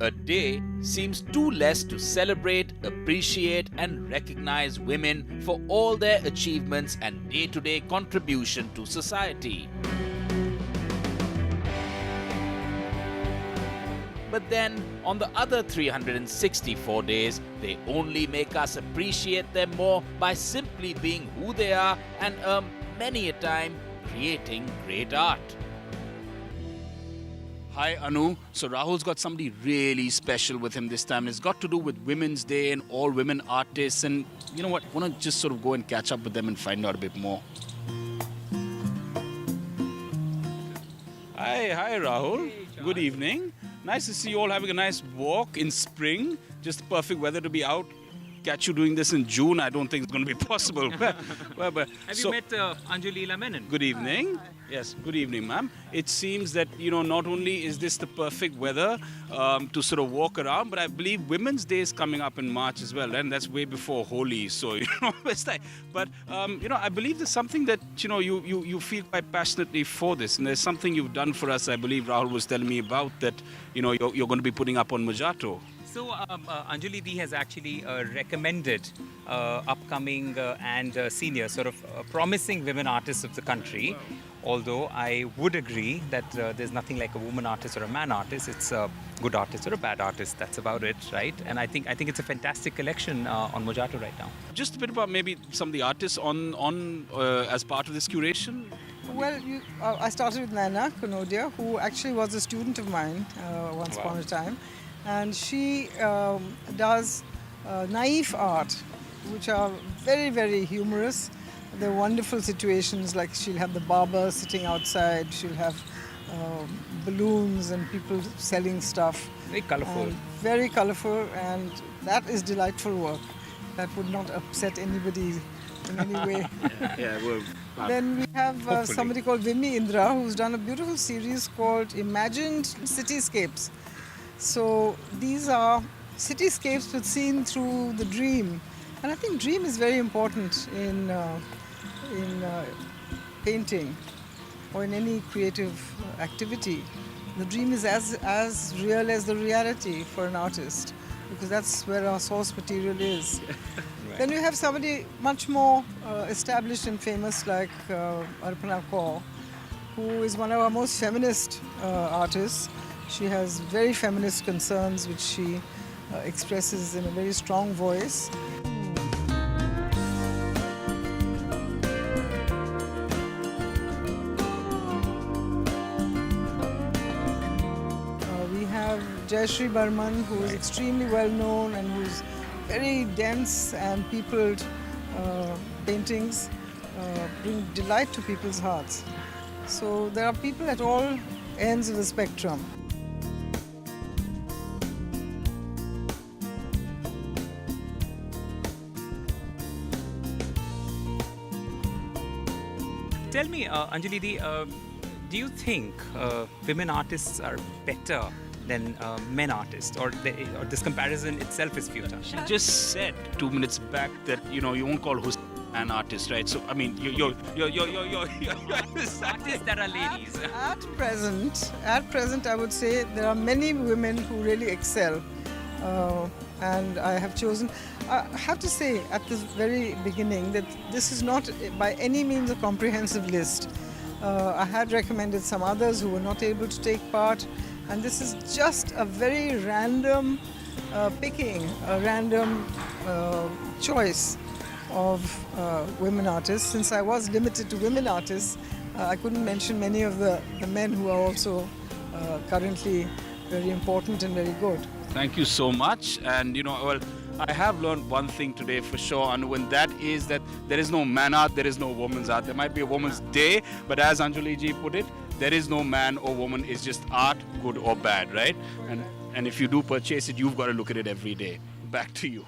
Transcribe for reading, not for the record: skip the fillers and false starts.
A day seems too less to celebrate, appreciate, and recognize women for all their achievements and day to day contribution to society. But then, on the other 364 days, they only make us appreciate them more by simply being who they are and, many a time, creating great art. Hi Anu. So Rahul's got somebody really special with him this time. It's got to do with Women's Day and all women artists. And you know what? I want to just sort of go and catch up with them and find out a bit more. Hi Rahul. Good evening. Nice to see you all having a nice walk in spring. Just perfect weather to be out. Catch you doing this in June, I don't think it's going to be possible. But Have you met Anjali Leela Menon? Good evening. Yes, good evening, ma'am. It seems that, not only is this the perfect weather to sort of walk around, but I believe Women's Day is coming up in March as well, and that's way before Holi. So, it's like, but, I believe there's something that, you feel quite passionately for this, and there's something you've done for us, I believe Rahul was telling me about that, you're going to be putting up on Mojato. So Anjali Di has actually recommended upcoming and senior sort of promising women artists of the country. Although I would agree that there's nothing like a woman artist or a man artist. It's a good artist or a bad artist. That's about it, right? And I think it's a fantastic collection on Mojato right now. Just a bit about maybe some of the artists on as part of this curation. Well, I started with Naina Kanodia, who actually was a student of mine once upon a time. And she does naive art, which are very, very humorous. They're wonderful situations, like she'll have the barber sitting outside, she'll have balloons and people selling stuff. Very colourful. Very colourful, and that is delightful work. That would not upset anybody in any way. Then we have somebody called Vimni Indra, who's done a beautiful series called Imagined Cityscapes. So these are cityscapes but seen through the dream, and I think dream is very important in painting or in any creative activity. The dream is as real as the reality for an artist, because that's where our source material is. Right. Then you have somebody much more established and famous like Arpana Kaur, who is one of our most feminist artists. She has very feminist concerns, which she expresses in a very strong voice. We have Jayashree Barman, who is extremely well known and whose very dense and peopled paintings bring delight to people's hearts. So there are people at all ends of the spectrum. Tell me, Anjali Di, do you think women artists are better than men artists, or this comparison itself is futile? She just said 2 minutes back that you won't call Hussein an artist, right? So I mean, you're artists that are ladies. At present, I would say there are many women who really excel, and I have chosen. I have to say at the very beginning that this is not by any means a comprehensive list. I had recommended some others who were not able to take part, and this is just a very random picking, a random choice of women artists. Since I was limited to women artists, I couldn't mention many of the men who are also currently very important and very good. Thank you so much. And I have learned one thing today for sure, and that is that there is no man art, there is no woman's art. There might be a woman's day, but as Anjali ji put it, there is no man or woman, it's just art, good or bad, right? And if you do purchase it, you've got to look at it every day. Back to you.